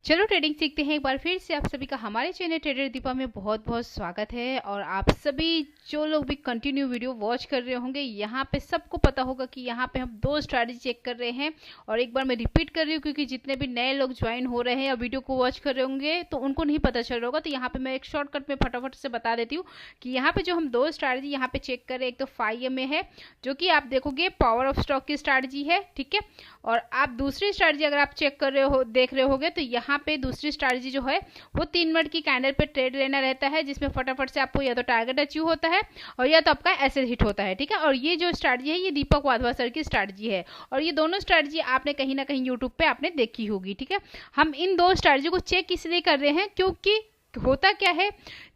चलो ट्रेडिंग सीखते हैं। एक बार फिर से आप सभी का हमारे चैनल ट्रेडर दीपा में बहुत बहुत स्वागत है। और आप सभी जो लोग भी कंटिन्यू वीडियो वॉच कर रहे होंगे, यहाँ पे सबको पता होगा कि यहाँ पे हम दो स्ट्रैटेजी चेक कर रहे हैं। और एक बार मैं रिपीट कर रही हूँ क्योंकि जितने भी नए लोग ज्वाइन हो रहे हैं या वीडियो को वॉच कर रहे होंगे तो उनको नहीं पता चल रहा होगा, तो यहाँ पे मैं एक शॉर्टकट में फटाफट से बता देती हूँ कि यहाँ पे जो हम दो स्ट्रैटेजी यहाँ पे चेक कर रहे हैं, एक तो 5 है जो कि आप देखोगे पावर ऑफ स्टॉक की स्ट्रैटेजी है, ठीक है। और आप दूसरी स्ट्रैटेजी अगर आप चेक कर रहे हो, देख रहे होगे, तो यहाँ पे दूसरी स्ट्रैटेजी जो है वो 3 मिनट की कैंडल पे ट्रेड लेना रहता है, जिसमें फटाफट से आपको या तो टारगेट अचीव होता है और या तो आपका एसएल हिट होता है, ठीक है। और ये जो स्ट्रैटेजी है ये दीपक वाधवा सर की स्ट्रैटेजी है और ये दोनों स्ट्रैटेजी आपने कहीं ना कहीं यूट्यूब पे आपने देखी होगी, ठीक है। हम इन दो स्ट्रैटेजी को चेक इसलिए कर रहे हैं क्योंकि होता क्या है,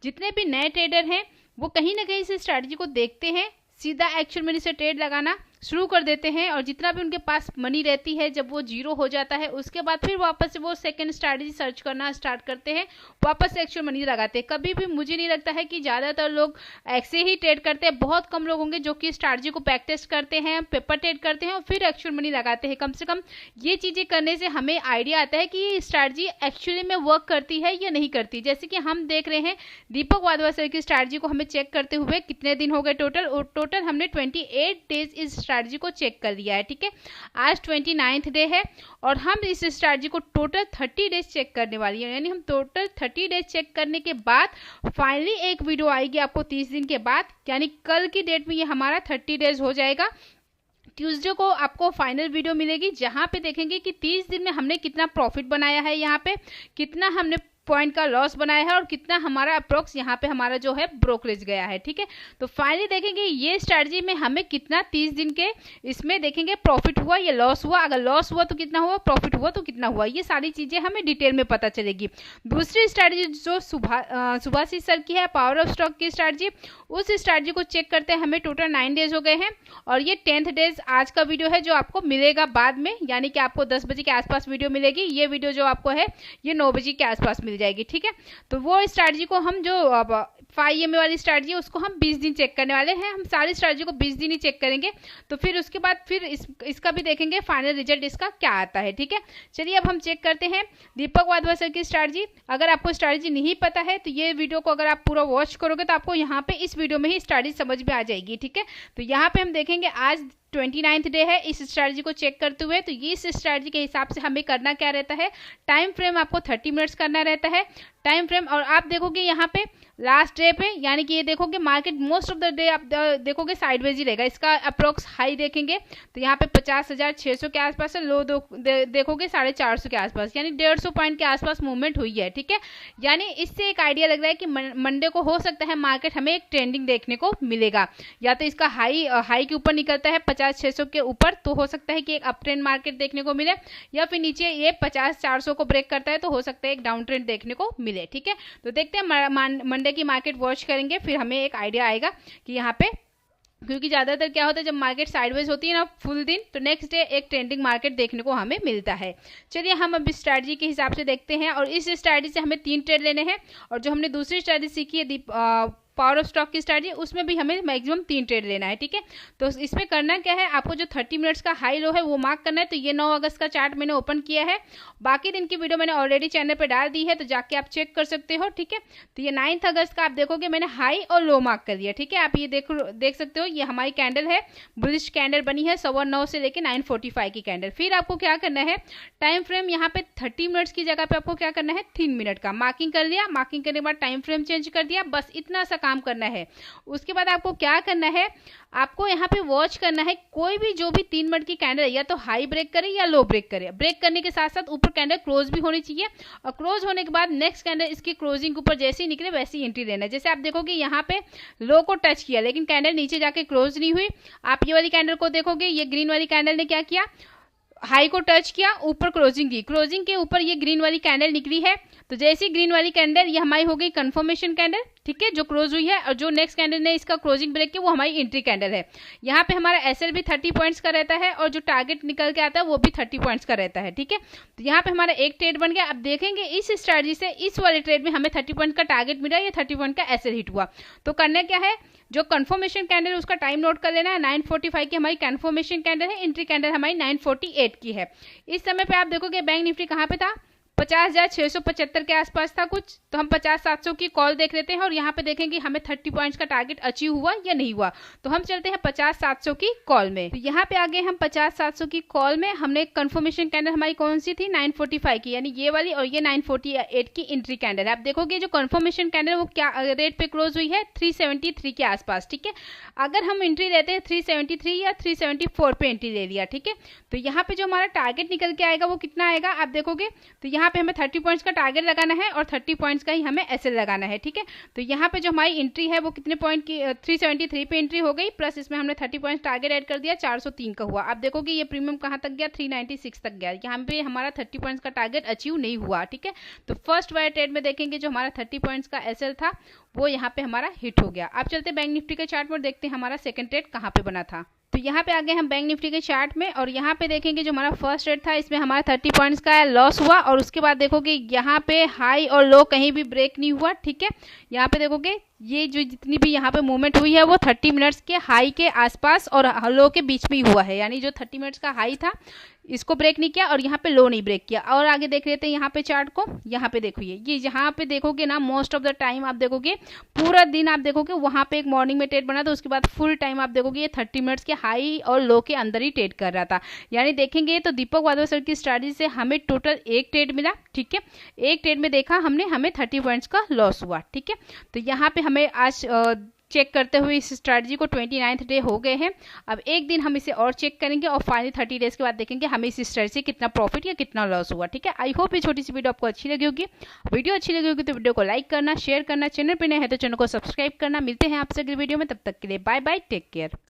जितने भी नए ट्रेडर हैं वो कहीं ना कहीं से स्ट्रैटेजी को देखते हैं, सीधा एक्चुअल मनी से ट्रेड लगाना शुरू कर देते हैं और जितना भी उनके पास मनी रहती है जब वो जीरो हो जाता है उसके बाद फिर वापस से वो सेकंड स्ट्रैटेजी सर्च करना स्टार्ट करते हैं, वापस से एक्चुअल मनी लगाते हैं। कभी भी मुझे नहीं लगता है कि ज़्यादातर लोग ऐसे ही ट्रेड करते हैं। बहुत कम लोग होंगे जो कि स्ट्रैटेजी को बैक टेस्ट करते हैं, पेपर ट्रेड करते हैं और फिर एक्चुअल मनी लगाते हैं। कम से कम ये चीज़ें करने से हमें आइडिया आता है कि ये स्ट्रैटेजी एक्चुअली में वर्क करती है या नहीं करती। जैसे कि हम देख रहे हैं दीपक वाधवा सर की स्ट्रैटेजी को हमें चेक करते हुए कितने दिन हो गए टोटल, और टोटल हमने 28 डेज इस स्ट्रैटेजी को चेक कर लिया है, ठीक है। आज 29th डे है और हम इस स्ट्रैटेजी को टोटल 30 डेज चेक करने वाली है। यानी हम टोटल 30 डेज चेक करने के बाद फाइनली एक वीडियो आएगी आपको 30 दिन के बाद, यानी कल की डेट में ये हमारा 30 डेज हो जाएगा। ट्यूसडे को आपको फाइनल वीडियो मिलेगी जहां पे देखेंगे कि 30 दिन में हमने कितना प्रॉफिट बनाया है, यहाँ पे कितना हमने पॉइंट का लॉस बनाया है और कितना हमारा अप्रोक्स यहाँ पे हमारा जो है ब्रोकरेज गया है, ठीक है। तो फाइनली देखेंगे ये स्ट्रैटेजी में हमें कितना 30 दिन के इसमें देखेंगे प्रॉफिट हुआ या लॉस हुआ, अगर लॉस हुआ तो कितना हुआ, प्रॉफिट हुआ तो कितना हुआ, ये सारी चीजें हमें डिटेल में पता चलेगी। दूसरी स्ट्रैटेजी जो सुभाषिस सर की है, पावर ऑफ स्टॉक की स्ट्रैटेजी, उस स्ट्रैटेजी को चेक करते हैं हमें टोटल 9 डेज हो गए हैं और ये 10th डेज आज का वीडियो है जो आपको मिलेगा बाद में, यानी कि आपको 10 बजे के आसपास वीडियो मिलेगी। ये वीडियो जो आपको है ये 9 बजे के आसपास मिल जाएगी, ठीक है। तो वो स्ट्रैटेजी को हम जो 5 वाली स्ट्रैटेजी है उसको हम 20 दिन चेक करने वाले हैं। हम सारी स्ट्रैटेजी को 20 दिन ही चेक करेंगे, तो फिर उसके बाद फिर इसका भी देखेंगे फाइनल रिजल्ट इसका क्या आता है, ठीक है। चलिए अब हम चेक करते हैं दीपक वाधवा सर की स्ट्रैटेजी। अगर आपको स्ट्रैटेजी नहीं पता है तो ये वीडियो को अगर आप पूरा वॉच करोगे तो आपको यहाँ पे इस वीडियो में ही स्ट्रैटेजी समझ में आ जाएगी, ठीक है। तो यहाँ पे हम देखेंगे आज 29th डे है इस स्ट्रैटेजी को चेक करते हुए। तो ये इस स्ट्रैटेजी के हिसाब से हमें करना क्या रहता है, टाइम फ्रेम आपको 30 मिनट्स करना रहता है टाइम फ्रेम। और आप देखोगे यहाँ पे लास्ट डे पे, यानी कि ये देखोगे market most of the day आप देखोगे साइडवेज ही रहेगा। इसका अप्रोक्स हाई देखेंगे तो यहाँ पे 50,600 के आसपास है, लो देखोगे 450 के आसपास, यानी 150 पॉइंट के आसपास मूवमेंट हुई है, ठीक है। यानी इससे एक आइडिया लग रहा है कि मंडे को हो सकता है मार्केट हमें एक ट्रेंडिंग देखने को मिलेगा, या तो इसका हाई के ऊपर निकलता है 50,600 के ऊपर तो हो सकता है कि एक अप ट्रेंड मार्केट देखने को मिले, या फिर नीचे ये 50,400 को ब्रेक करता है तो हो सकता है एक डाउन ट्रेंड देखने को मिले, ठीक है। तो देखते हैं मंडे की मार्केट वॉच करेंगे, फिर हमें एक आइडिया आएगा कि यहाँ पे, क्योंकि ज्यादातर क्या होता है जब मार्केट साइडवेज होती है ना फुल दिन, तो नेक्स्ट डे एक ट्रेंडिंग मार्केट देखने को हमें मिलता है। चलिए हम अब स्ट्रैटेजी के हिसाब से देखते हैं और इस स्ट्रैटेजी से हमें 3 ट्रेड लेने हैं और जो हमने दूसरी स्ट्रैटेजी सीखी है पावर ऑफ स्टॉक की स्ट्रैटेजी, उसमें भी हमें मैक्सिमम 3 ट्रेड लेना है, ठीक है। तो इसमें करना क्या है, आपको जो 30 मिनट्स का हाई लो है वो मार्क करना है। तो ये 9 अगस्त का चार्ट मैंने ओपन किया है, बाकी दिन की वीडियो मैंने ऑलरेडी चैनल पे डाल दी है तो जाके आप चेक कर सकते हो, ठीक है। तो ये 9 अगस्त का आप देखोगे मैंने हाई और लो मार्क कर दिया, ठीक है। आप ये देख सकते हो ये हमारी कैंडल है, बुलिश कैंडल बनी है 9:15 से लेकर 9:45 की कैंडल। फिर आपको क्या करना है, टाइम फ्रेम यहाँ पे 30 मिनट्स की जगह पे आपको क्या करना है 3 मिनट का मार्किंग कर लिया, मार्किंग करने के बाद टाइम फ्रेम चेंज कर दिया, बस इतना सा काम करना है। उसके बाद आपको क्या करना है, आपको यहाँ पे वॉच करना है कोई भी जो भी 3 मिनट की कैंडल या तो हाई ब्रेक करे या लो ब्रेक करे, ब्रेक करने के साथ साथ ऊपर कैंडल क्लोज भी होनी चाहिए और क्लोज होने के बाद नेक्स्ट कैंडल इसकी क्लोजिंग के ऊपर जैसे ही निकले वैसे ही एंट्री लेना है। जैसे आप देखोगे यहाँ पे लो को टच किया लेकिन कैंडल नीचे जाके क्लोज नहीं हुई। आप ये वाली कैंडल को देखोगे, ये ग्रीन वाली कैंडल ने क्या किया, हाई को टच किया, ऊपर क्लोजिंग दी, क्लोजिंग के ऊपर ये ग्रीन वाली कैंडल निकली है। तो जैसी ग्रीन वाली कैंडल ये हमारी हो गई कंफर्मेशन कैंडल, ठीक है, जो क्लोज हुई है, और जो नेक्स्ट कैंडल ने इसका क्लोजिंग ब्रेक किया वो हमारी एंट्री कैंडल है। यहाँ पे हमारा एसएल भी 30 पॉइंट्स का रहता है और जो टारगेट निकल के आता है वो भी 30 पॉइंट्स का रहता है, ठीक है। तो यहाँ पे हमारा एक ट्रेड बन गया। अब देखेंगे इस स्ट्रैटेजी से इस वाले ट्रेड में हमें 30 पॉइंट का टारगेट मिला या 30 पॉइंट का एसएल हिट हुआ। तो करना क्या है, जो कंफर्मेशन कैंडल उसका टाइम नोट कर लेना है। 9:45 की हमारी कंफर्मेशन कैंडल है, एंट्री कैंडल हमारी 9:48 की है। इस समय पे आप देखोगे बैंक निफ्टी कहाँ पे था, 50,675 के आसपास था कुछ, तो हम 50,700 की कॉल देख लेते हैं और यहाँ पे देखेंगे हमें 30 पॉइंट्स का टारगेट अचीव हुआ या नहीं हुआ। तो हम चलते हैं 50,700 की कॉल में। तो यहाँ पे आगे हम 50,700 की कॉल में हमने कंफर्मेशन कैंडल हमारी कौन सी थी, 945 की, यानी ये वाली, और ये 948 की एंट्री कैंडल है। आप देखोगे जो कंफर्मेशन कैंडल वो क्या रेट पे क्लोज हुई है, 373 के आसपास, ठीक है। अगर हम एंट्री लेते हैं 373 या 374 पे एंट्री ले लिया, ठीक है, तो यहाँ पे जो हमारा टारगेट निकल के आएगा वो कितना आएगा आप देखोगे, तो यहाँ पे हमें 30 पॉइंट्स का टारगेट लगाना है और 30 पॉइंट्स का ही हमें एसएल लगाना है, ठीक है। तो यहाँ पे जो हमारी एंट्री है वो कितने पॉइंट की, 373 पे एंट्री हो गई, प्लस इसमें हमने 30 पॉइंट्स टारगेट ऐड कर दिया, 403 का हुआ। आप देखोगे ये प्रीमियम कहाँ तक गया, 396 तक गया। यहाँ पे हमारा 30 पॉइंट्स का टारगेट अचीव नहीं हुआ, ठीक है। तो फर्स्ट वाले ट्रेड में देखेंगे जो हमारा 30 पॉइंट्स का एसएल था वो यहाँ पे हमारा हिट हो गया। अब चलते बैंक निफ्टी के चार्ट पर, देखते हैं हमारा सेकंड ट्रेड कहाँ पे बना था। तो यहाँ पे आ गए हम बैंक निफ्टी के चार्ट में और यहाँ पे देखेंगे जो हमारा फर्स्ट ट्रेड था इसमें हमारा 30 पॉइंट्स का लॉस हुआ और उसके बाद देखोगे यहाँ पे हाई और लो कहीं भी ब्रेक नहीं हुआ, ठीक है। यहाँ पे देखोगे ये जो जितनी भी यहाँ पे मूवमेंट हुई है वो 30 मिनट्स के हाई के आसपास और लो के बीच में ही हुआ है, यानी जो 30 मिनट्स का हाई था इसको ब्रेक नहीं किया और यहाँ पे लो नहीं ब्रेक किया। और आगे देख लेते हैं यहाँ पे चार्ट को, यहाँ पे देखिए ये यहाँ पे देखोगे ना मोस्ट ऑफ द टाइम आप देखोगे पूरा दिन आप देखोगे वहाँ पे एक मॉर्निंग में ट्रेड बना था, उसके बाद फुल टाइम आप देखोगे ये 30 मिनट्स के हाई और लो के अंदर ही ट्रेड कर रहा था। यानी देखेंगे तो दीपक वाधवा सर की स्ट्रैटेजी से हमें टोटल एक ट्रेड मिला, ठीक है। एक ट्रेड में देखा हमने, हमें 30 पॉइंट्स का लॉस हुआ, ठीक है। तो यहाँ पे हमें आज चेक करते हुए इस स्ट्रैटेजी को 29th डे हो गए हैं। अब एक दिन हम इसे और चेक करेंगे और फाइनली 30 डेज के बाद देखेंगे हमें इस स्ट्रैटेजी से कितना प्रॉफिट या कितना लॉस हुआ, ठीक है। आई होप ये छोटी सी वीडियो आपको अच्छी लगी होगी। वीडियो अच्छी लगी होगी तो वीडियो को लाइक करना, शेयर करना, चैनल पर नए हैं तो चैनल को सब्सक्राइब करना। मिलते हैं आपसे अगली वीडियो में, तब तक के लिए बाय बाय, टेक केयर।